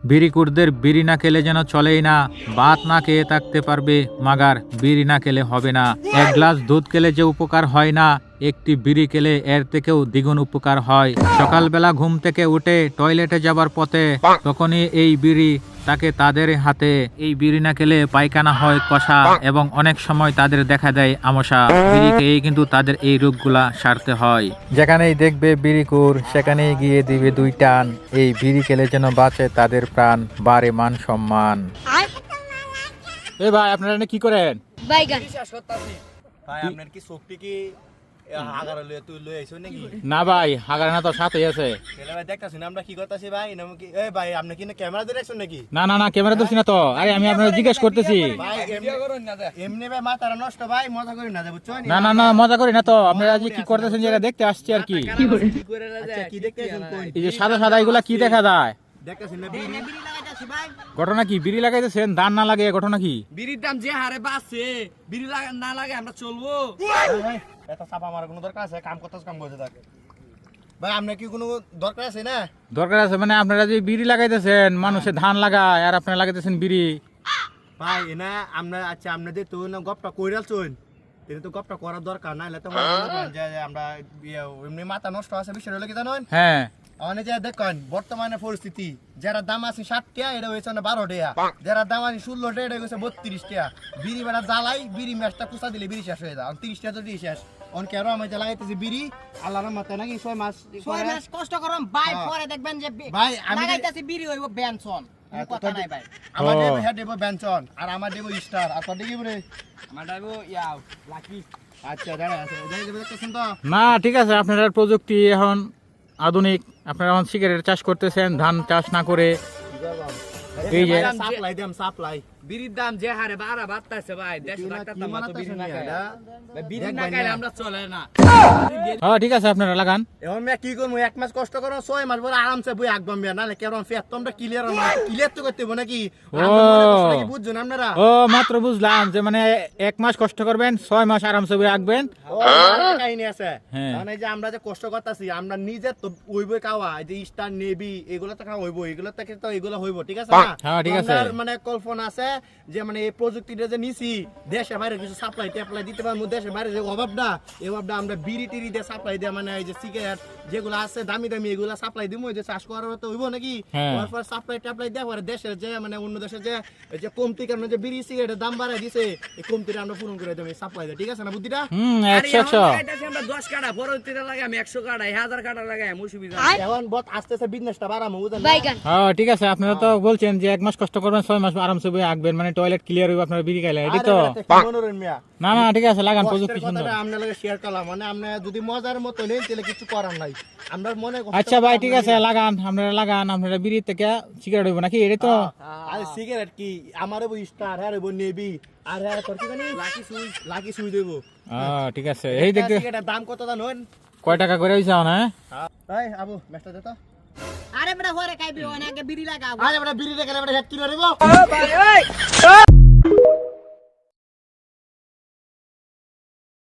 বিড়িকুরদের বিড়ি না খেলে যেন চলেই না, ভাত না খেয়ে থাকতে পারবে মাগার বিড়ি না খেলে হবে না। এক গ্লাস দুধ খেলে যে উপকার হয় না, একটি বিড়ি খেলে এর থেকেও দ্বিগুণ উপকার হয়। সকালবেলা ঘুম থেকে উঠে টয়লেটে যাবার পথে তখনই এই বিড়ি তাকে তাদের হাতে। এই বিড়ি না খেলে পায়খানা হয় কষা এবং অনেক সময় তাদের দেখা দেয় আমসা। বিড়ি খেয়েই কিন্তু তাদের এই রোগগুলা সারতে হয়। যেখানেই দেখবে বিড়িকুর সেখানেই গিয়ে দিবে 2 টান। এই বিড়ি খেলে যেন বাঁচে তাদের প্রাণ, বাড়ে মান সম্মান। এ ভাই আপনারা কি করেন? বাইগান ভাই আপনার কি শক্তি কি হাগারে লয়ে তুই লয়ে আইছো নাকি? না ভাই হাগারে না, তো সাথেই আছে। ছেলে ভাই দেখতাছি না আমরা কি করতেছি ভাই, নাম কি এই ভাই আপনি কি না ক্যামেরা দিয়ে রাখছেন নাকি? না না না, ক্যামেরা ধরছি না তো। আরে আমি আপনারা জিজ্ঞেস করতেছি। ভাই এমনি ভাই মাথাটা নষ্ট ভাই, মজা করি না দে বুঝছো? না না না, মজা করি না তো। আপনারা আজ কি করতেছেন যেটা দেখতে আসছি আর কি। আচ্ছা কি দেখতেছেন কোন? এই যে সাদা সাদা এগুলা কি দেখা যায়? দেখতেছেন না বিড়ি লাগাইতাছি ভাই। ঘটনা কি? বিড়ি লাগাইতেছেন, ধান না লাগে, ঘটনা কি? বিড়ির দাম যে হারে বাড়ছে, বিড়ি না লাগে আমরা চলবো? ভাই এত চাপা আমার কোনো দরকার আছে? কাম করতেছ কাম করতে থাকে ভাই। আপনার কি কোনো দরকার আছে না? দরকার আছে মানে আপনারা যে বিড়ি লাগাইতেছেন, মানুষে ধান লাগায় আর আপনারা লাগাইতেছেন বিড়ি। ভাই না আমরা আচ্ছা আপনাদের তো না গপটা কইরালছুন, তিনি তো গপটা করার দরকার না, তো যে আমরা এমনি মাথা নষ্ট আছে বিষয় হলো কি জানেন? হ্যাঁ অনেক যে দেখেন বর্তমানে পরিস্থিতি, যারা দাম আছে 60 টাকা এটা হয়েছে না 12 টাকা, যারা দাম আছে 16 টাকা এটা হয়েছে 32 টাকা। বিড়ি বেড়া জ্বালাই বিড়ি ম্যাচটা কুচা দিলে বিড়ি শেষ হয়ে যায়, 30 টাকা তো শেষ। অনেক আরো আমি লাগাইতেছি বিড়ি আল্লাহর রহমতে নাকি 6 মাস কষ্ট করম ভাই, পরে দেখবেন যে ভাই আমি লাগাইতাছি বিড়ি হইব বেনসন। কথা নাই ভাই, আমার দেব হেড দেব বেনচন আর আমার দেব স্টার আর তোর দেব রে আমার ডাইবো ইয়াও লাকি। আচ্ছা দাঁড়া আছে যাই দেব দেখতেছেন তো। না ঠিক আছে, আপনারা প্রযুক্তি এখন আধুনিক, আপনারা এখন সিগারেট চাষ করতেছেন ধান চাষ না করে। এই যে সাপ্লাই দেম সাপ্লাই বিড়ির দাম যে হারে বাড়তাছে ভাই, 150 টাকা দাম তো বিড়ি না খাইলে ভাই, বিড়ি না খাইলে আমরা চলে না। হ্যাঁ ঠিক আছে, আপনারা লাগান। এখন আমি কি করবো, 1 মাস কষ্ট করো 6 মাস পরে আরামসে বই একদম নাহলে কেমন ফেট তোমরা ক্লিয়ার না, ক্লিয়ার তো করতে হবে নাকি? বুঝছেন আপনারা? ও মাত্র বুঝলাম যে মানে 1 মাস কষ্ট করবেন, 6 মাস আরামসে বই রাখবেন। কাহিনী আছে। হ্যাঁ। মানে যে আমরা যে কষ্ট করতেছি আমরা নিজে তো ওইবই খাওয়া, যে স্টার নেভি এগুলো তো খাওয়া হইব, এগুলো থেকে তো এগুলো হইব, ঠিক আছে না? হ্যাঁ ঠিক আছে। আমার মানে কল্পনা আছে যে মানে এই প্রযুক্তিটা যে নিছি দেশে বাইরে কিছু সাপ্লাই টাপ্লাই দিতে পারবো, দেশে বাইরে যে অভাবটা এই অভাবটা আমরা বিড়ি টিড়ি দিয়ে সাপ্লাই দিয়ে মানে এই যে সিগারেট যেগুলো আছে দামি দামি এগুলো সাপ্লাই দিব, যে চাষ করার তো হইব নাকি? হ্যাঁ। তারপর সাপ্লাই টাপ্লাই দেওয়া পরে দেশের যে মানে অন্য দেশের যে এই যে কমতি কারণে যে বিড়ি সিগারেটের দাম বাড়ায় দিছে, এই কমতিটা আমরা পূরণ করে দেবো সাপ্লাই দিয়ে, ঠিক আছে না বুদ্ধিটা? 100 আমরা 10 কাটা, পরবর্তীতে লাগে আমি 100 কাটা, 1000 কাটা লাগাই অসুবিধা। এখন বত আস্তে আস্তে বিজনেসটা বাড়ামো, বুঝলেন? বাইগান হ্যাঁ ঠিক আছে, আপনারা তো বলছেন যে 1 মাস কষ্ট করবেন, 6 মাস আরামসে বই রাখবেন, মানে টয়লেট ক্লিয়ার হইবে, আপনারা বিড়ি খাইলে এটাই তো। না না ঠিক আছে, লাগান, প্রযুক্তি সুন্দর। আমরা লাগে শেয়ার করলাম, মানে আমরা যদি মজার মতো নেই তাহলে কিছু করার নাই, আমরা মনে আচ্ছা ভাই ঠিক আছে, লাগান, আপনারা লাগান। আপনারা বিড়ি থেকে সিগারেট হইব নাকি এটাই তো? আরে সিগারেট কি আমারও স্টার হ্যাঁ হইব নেবি আর হ্যাঁ করতে জানি লাকি সুই দেব। ঠিক আছে। এই দেখতে সিগারেটের দাম কত জানেন? কয় টাকা করে হইছে না? এই আবু মেসটা দে তো। আরে বেটা হরে খাইবি, অনেক আগে বিড়ি লাগাবো। আরে বড় বিড়ি রে গেলে বড় হেড কি করব?